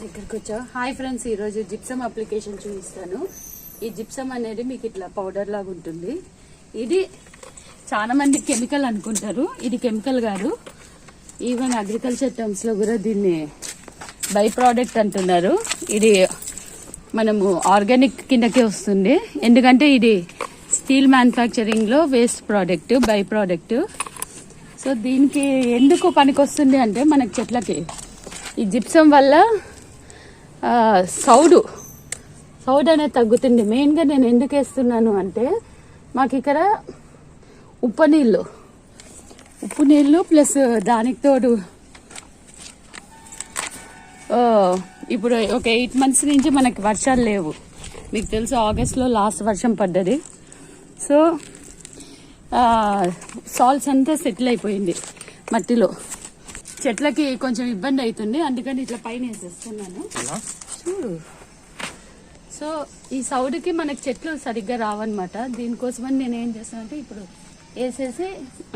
దగ్గరికి వచ్చా. Hi friends, ఈరోజు జిప్సమ్ అప్లికేషన్ చూపిస్తాను. ఈ జిప్సమ్ అనేది మీకు ఇట్లా పౌడర్ లాగా ఉంటుంది. ఇది చాలా మంది కెమికల్ అనుకుంటారు, ఇది కెమికల్ కాదు. ఈవెన్ అగ్రికల్చర్ టర్మ్స్ లో కూడా దీన్ని బై ప్రోడక్ట్ అంటున్నారు. ఇది మనము ఆర్గానిక్ కిందకే వస్తుంది, ఎందుకంటే ఇది స్టీల్ మ్యానుఫ్యాక్చరింగ్ లో waste product, by product. So దీనికి ఎందుకు పనికి వస్తుంది అంటే మనకి చెట్లకి ఈ జిప్సమ్ వల్ల సౌడు అనేది తగ్గుతుంది. మెయిన్గా నేను ఎందుకు వేస్తున్నాను అంటే మాకు ఇక్కడ ఉప్పు నీళ్ళు ప్లస్ దానికి తోడు ఇప్పుడు ఒక 8 months నుంచి మనకి వర్షాలు లేవు. మీకు తెలుసు, ఆగస్ట్లో లాస్ట్ వర్షం పడ్డది. సో సాల్ట్స్ అంతా సెటిల్ అయిపోయింది మట్టిలో. చెట్లకి కొంచెం ఇబ్బంది అవుతుంది, అందుకని ఇట్లా పైన వేసేస్తున్నాను చూడు. సో ఈ సౌడుకి మనకి చెట్లు సరిగ్గా రావన్నమాట. దీనికోసమని నేను ఏం చేస్తానంటే ఇప్పుడు వేసేసి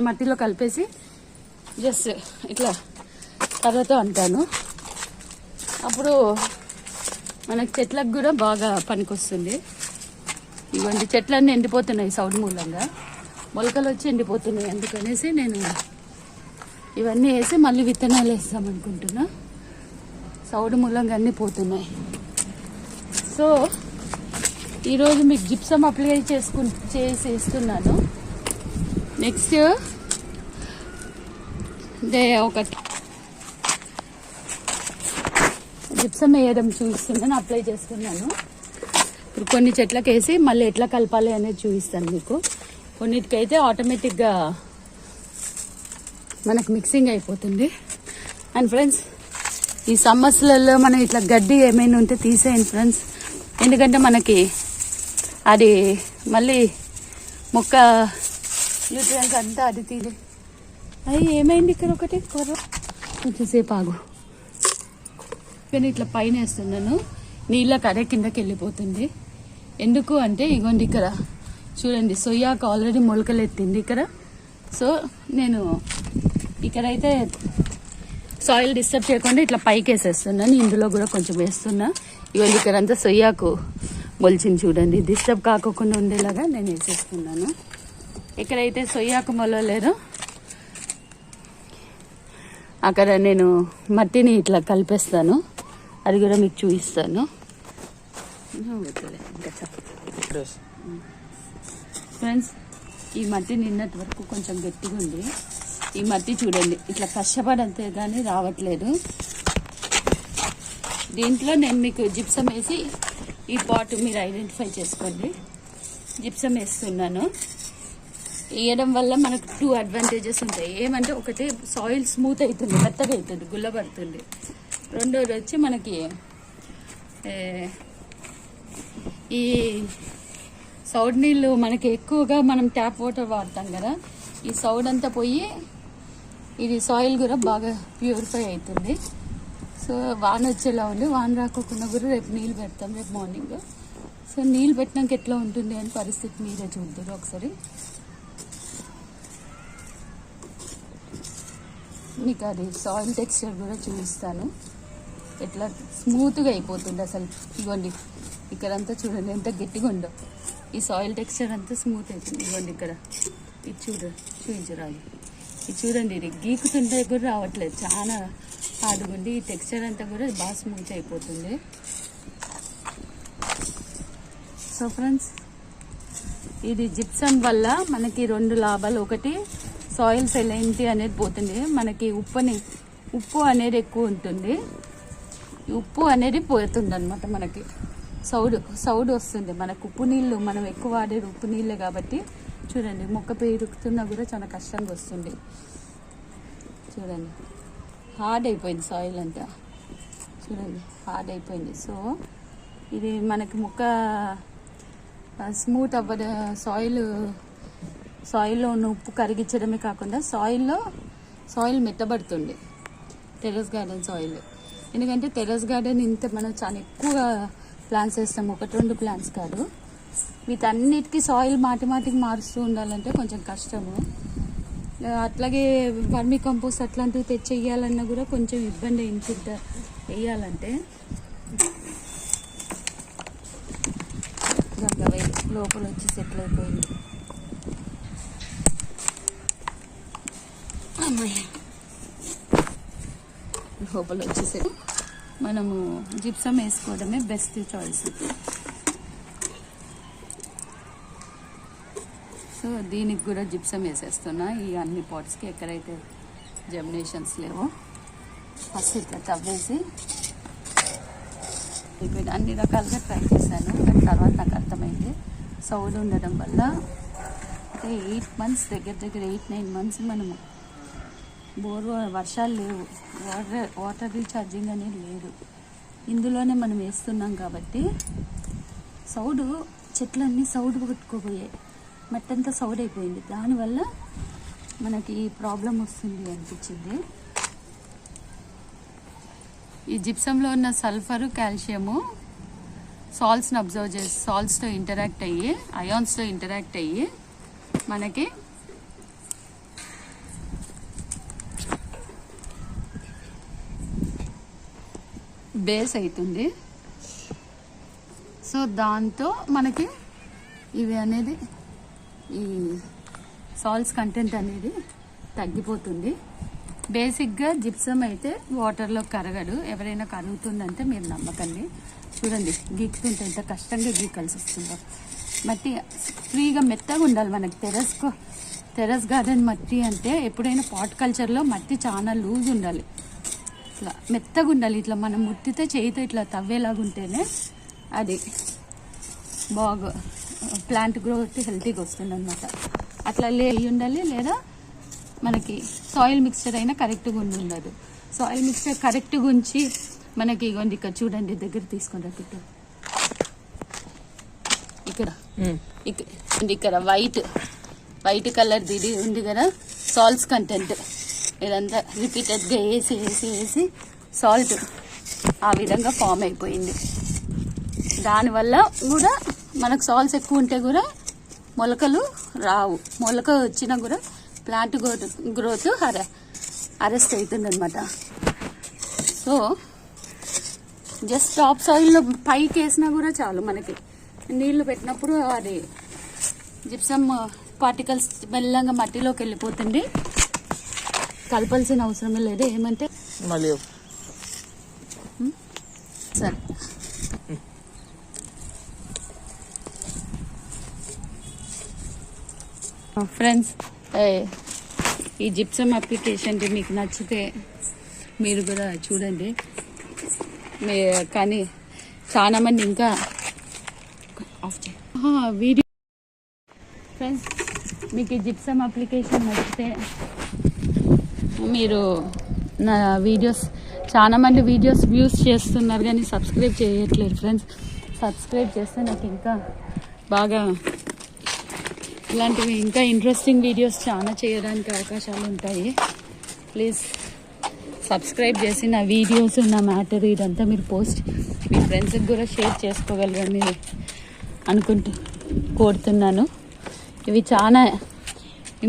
మట్టిలో కలిపేసి జస్ట్ ఇట్లా కర్రతో అంటాను. అప్పుడు మనకి చెట్లకు కూడా బాగా పనికొస్తుంది. ఇవన్నీ చెట్లన్నీ ఎండిపోతున్నాయి సౌడు మూలంగా, మొలకలు వచ్చి ఎండిపోతున్నాయి. అందుకనేసి నేను ఇవన్నీ వేసి మళ్ళీ విత్తనాలు వేస్తామనుకుంటున్నా. సౌడు మూలంగా అన్నీ పోతున్నాయి. సో ఈరోజు మీకు జిప్సమ్ అప్లై చేసి ఇస్తున్నాను. నెక్స్ట్ ఒక జిప్సమ్ వేయడం చూపిస్తున్నాను, అప్లై చేస్తున్నాను. ఇప్పుడు కొన్ని చెట్లకు వేసి మళ్ళీ ఎట్లా కలపాలి అనేది చూపిస్తాను మీకు. కొన్నిటికైతే ఆటోమేటిక్గా మనకు మిక్సింగ్ అయిపోతుంది. అండ్ ఫ్రెండ్స్, ఈ సమ్మర్స్లలో మనం ఇట్లా గడ్డి ఏమైనా ఉంటే తీసేయండి ఫ్రెండ్స్, ఎందుకంటే మనకి అది మళ్ళీ మొక్క న్యూట్రియన్స్ అంతా అది తీరే. అది ఏమైంది ఇక్కడ ఒకటి కొంచెంసేపు ఆగు. నేను ఇట్లా పైన వేస్తున్నాను, నీళ్ళకి అదే కిందకి వెళ్ళిపోతుంది. ఎందుకు అంటే ఇగోండి ఇక్కడ చూడండి, సొయ్యాకు ఆల్రెడీ మొలకలు ఎత్తింది ఇక్కడ. సో నేను ఇక్కడైతే సాయిల్ డిస్టర్బ్ చేయకుండా ఇట్లా పైకి వేసేస్తున్నాను. ఇందులో కూడా కొంచెం వేస్తున్నా. ఇవన్నీ ఇక్కడంతా సొయ్యాకు మొలిచింది చూడండి, డిస్టర్బ్ కాకుండా ఉండేలాగా నేను వేసేస్తున్నాను. ఎక్కడైతే సొయ్యాకు మొలలేదో అక్కడ నేను మట్టిని ఇట్లా కలిపేస్తాను. అది కూడా మీకు చూపిస్తాను. ఫ్రెండ్స్, ఈ మట్టి నిన్నటి వరకు కొంచెం గట్టిగా ఉంది. ఈ మట్టి చూడండి ఇట్లా కష్టపడంతే కానీ రావట్లేదు. దీంట్లో నేను మీకు జిప్సమ్ వేసి ఈ పాట్ మీరు ఐడెంటిఫై చేసుకోండి. జిప్సమ్ వేస్తున్నాను. వేయడం వల్ల మనకు 2 advantages ఉంటాయి. ఏమంటే ఒకటి, సాయిల్ స్మూత్ అవుతుంది, మెత్తగా అవుతుంది, గుల్లబడుతుంది. రెండోది వచ్చి మనకి ఈ సౌడ్ నీళ్ళు మనకి ఎక్కువగా మనం ట్యాప్ వాటర్ వాడతాం కదా, ఈ సౌడ్ అంతా పోయి ఇది సాయిల్ కూడా బాగా ప్యూరిఫై అవుతుంది. సో వాన వచ్చేలా ఉంది, వాన రాకోకుండా కూడా రేపు నీళ్ళు పెడతాం, రేపు మార్నింగ్. సో నీళ్ళు పెట్టినాక ఎట్లా ఉంటుంది అని పరిస్థితి మీరే చూద్దరు ఒకసారి. మీకు అది సాయిల్ టెక్స్చర్ కూడా చూపిస్తాను, ఎట్లా స్మూత్గా అయిపోతుంది అసలు. ఇవ్వండి ఇక్కడంతా చూడండి ఎంత గట్టిగా ఉందో, ఈ సాయిల్ టెక్స్చర్ అంతా స్మూత్ అవుతుంది. ఇవ్వండి ఇక్కడ ఇది చూపించరాదు, ఇది చూడండి, ఇది గీకుతుంటే కూడా రావట్లేదు, చాలా హార్డ్గా ఉంది. ఈ టెక్స్చర్ అంతా కూడా బాగా స్మూత్ అయిపోతుంది. సో ఫ్రెండ్స్, ఇది జిప్సమ్ వల్ల మనకి 2 లాభాలు. ఒకటి, సాయిల్ సెలైనిటీ అనేది పోతుంది, మనకి ఉప్పు అనేది ఎక్కువ ఉంటుంది, ఉప్పు అనేది పోతుంది అనమాట. మనకి సౌడు వస్తుంది. మనకు ఉప్పు నీళ్ళు మనం ఎక్కువ వాడేది ఉప్పు నీళ్ళే కాబట్టి చూడండి, మొక్క పెరుగుతున్నా కూడా చాలా కష్టంగా వస్తుంది. చూడండి హార్డ్ అయిపోయింది సాయిల్ అంతా, చూడండి హార్డ్ అయిపోయింది. సో ఇది మనకి మొక్క స్మూత్ అవ్వదు. సాయిల్లో ఉన్న ఉప్పు కరిగించడమే కాకుండా సాయిల్ మెత్తబడుతుంది టెర్రస్ గార్డెన్ సాయిల్. ఎందుకంటే టెర్రస్ గార్డెన్ ఇంత మనం చాలా ఎక్కువగా ప్లాంట్స్ వేస్తాం, 1-2 ప్లాంట్స్ కాదు. వీటన్నిటికీ సాయిల్ మాటికి మారుస్తూ ఉండాలంటే కొంచెం కష్టము. అట్లాగే వర్మీ కంపోస్ట్ అట్లాంటివి తెచ్చి వేయాలన్నా కూడా కొంచెం ఇబ్బంది అయింది వేయాలంటే. లోపల వచ్చి సెటిల్ అయిపోయింది. లోపల వచ్చేసి మనము జిప్సం వేసుకోవడమే బెస్ట్ చాయిస్. సో దీనికి కూడా జిప్సం వేసేస్తున్నా ఈ అన్ని పాట్స్కి ఎక్కడైతే జర్మినేషన్స్ లేవో. ఫస్ట్ ఇట్లా తవ్వేసి అన్ని రకాలుగా ట్రై చేశాను. తర్వాత నాకు అర్థమైంది సౌడ్ ఉండడం వల్ల అంటే 8 months దగ్గర 8-9 months మనము వర్షాలు లేవు, వాటర్ రీఛార్జింగ్ అనేది లేదు. ఇందులోనే మనం వేస్తున్నాం కాబట్టి సౌడు చెట్లన్నీ సౌడు కొట్టుకోపోయాయి, మట్టంతా సౌడ్ అయిపోయింది. దానివల్ల మనకి ఈ ప్రాబ్లం వస్తుంది అనిపించింది. ఈ జిప్సంలో ఉన్న సల్ఫరు కాల్షియము సాల్ట్స్ని అబ్జర్వ్ చేసి సాల్ట్స్తో ఇంటరాక్ట్ అయ్యి అయాన్స్తో ఇంటరాక్ట్ అయ్యి మనకి బేస్ అవుతుంది. సో దాంతో మనకి ఇవి అనేది ఈ సాల్ట్స్ కంటెంట్ అనేది తగ్గిపోతుంది. బేసిక్గా జిప్సం అయితే వాటర్లో కరగడు. ఎవరైనా కరుగుతుందంటే మీరు నమ్మకండి. చూడండి గీకుతుంటే ఎంత కష్టంగా గీకాల్సి వస్తుందో. మట్టి ఫ్రీగా మెత్తగా ఉండాలి మనకి. టెర్రస్ గార్డెన్ మట్టి అంటే ఎప్పుడైనా పాట్ కల్చర్లో మట్టి చాలా లూజ్ ఉండాలి, ఇట్లా మెత్తగా ఉండాలి. ఇట్లా మనం ముట్టితే చేయితో ఇట్లా తవ్వేలాగా ఉంటేనే అది బాగా ప్లాంట్ గ్రోత్ హెల్తీగా వస్తుంది అనమాట. అట్లా ఉండాలి. లేదా మనకి సాయిల్ మిక్స్చర్ అయినా కరెక్ట్గా ఉండదు. సాయిల్ మిక్స్చర్ కరెక్ట్గా ఉంచి మనకి ఇగోండి ఇక్కడ చూడండి, దగ్గర తీసుకొని రా. ఇక్కడ వైట్ కలర్ ఇది ఉంది కదా సాల్ట్స్ కంటెంట్. ఇదంతా రిపీటెడ్గా వేసి సాల్ట్ ఆ విధంగా ఫామ్ అయిపోయింది. దానివల్ల కూడా మనకు సాల్ట్స్ ఎక్కువ ఉంటే కూడా మొలకలు రావు. మొలక వచ్చినా కూడా ప్లాంట్ గ్రోత్ అరెస్ట్ అవుతుంది అనమాట. సో జస్ట్ టాప్ సాయిల్లో పైకి వేసినా కూడా చాలు. మనకి నీళ్లు పెట్టినప్పుడు అది జిప్సమ్ పార్టికల్స్ మెల్లగా మట్టిలోకి వెళ్ళిపోతుంది. కలపాల్సిన అవసరమే లేదు. ఏమంటే సరే ఫ్రెండ్స్, ఈ జిప్సమ్ అప్లికేషన్ మీకు నచ్చితే మీరు కూడా చూడండి. కానీ చాలా మంది ఇంకా వీడియో ఫ్రెండ్స్ మీకు ఈ జిప్సమ్ అప్లికేషన్ నచ్చితే మీరు నా వీడియోస్ చాలా మంది వీడియోస్ వ్యూస్ చేస్తున్నారు కానీ సబ్స్క్రైబ్ చేయట్లేదు ఫ్రెండ్స్. సబ్స్క్రైబ్ చేస్తే నాకు ఇంకా బాగా ఇలాంటివి ఇంకా ఇంట్రెస్టింగ్ వీడియోస్ చాలా చేయడానికి అవకాశాలు ఉంటాయి. ప్లీజ్ సబ్స్క్రైబ్ చేసి నా వీడియోస్ నా మ్యాటర్ ఇదంతా మీరు పోస్ట్ మీ ఫ్రెండ్స్కి కూడా షేర్ చేసుకోగలరని కోరుతున్నాను. ఇవి చాలా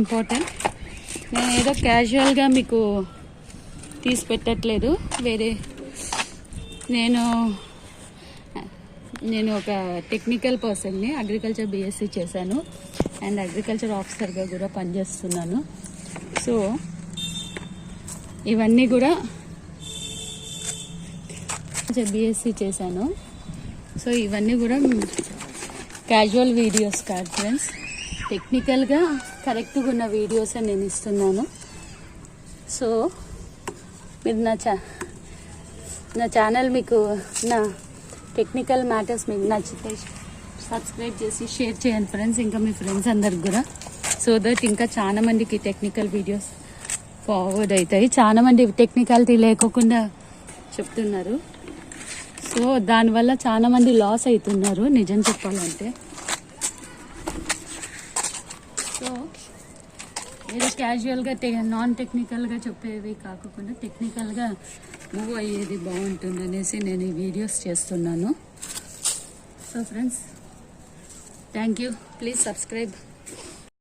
ఇంపార్టెంట్. నేను ఏదో క్యాజువల్గా మీకు తీసి పెట్టట్లేదు. నేను ఒక టెక్నికల్ పర్సన్ని, అగ్రికల్చర్ బీఎస్సీ చేశాను అండ్ అగ్రికల్చర్ ఆఫీసర్గా కూడా పనిచేస్తున్నాను. సో ఇవన్నీ కూడా బీఎస్సీ చేశాను. సో ఇవన్నీ కూడా క్యాజువల్ వీడియోస్ కాదు ఫ్రెండ్స్, టెక్నికల్గా కరెక్ట్గా ఉన్న వీడియోస్ నేను ఇస్తున్నాను. సో మీరు నా ఛానల్ మీకు నా టెక్నికల్ మ్యాటర్స్ మీకు నచ్చితే సబ్స్క్రైబ్ చేసి షేర్ చేయండి ఫ్రెండ్స్, ఇంకా మీ ఫ్రెండ్స్ అందరికి కూడా. సో దట్ ఇంకా చాలా మందికి టెక్నికల్ వీడియోస్ ఫార్వర్డ్ అవుతాయి. చాలా మంది టెక్నికాలిటీ లేకోకుండా చెప్తున్నారు. సో దానివల్ల చాలా మంది లాస్ అవుతున్నారు నిజం చెప్పాలంటే. సో ఏదో క్యాజువల్గా నాన్ టెక్నికల్గా చెప్పేవి కాకుండా టెక్నికల్గా మూవ్ అయ్యేది బాగుంటుంది అనేసి నేను ఈ వీడియోస్ చేస్తున్నాను. So friends, thank you. Please subscribe.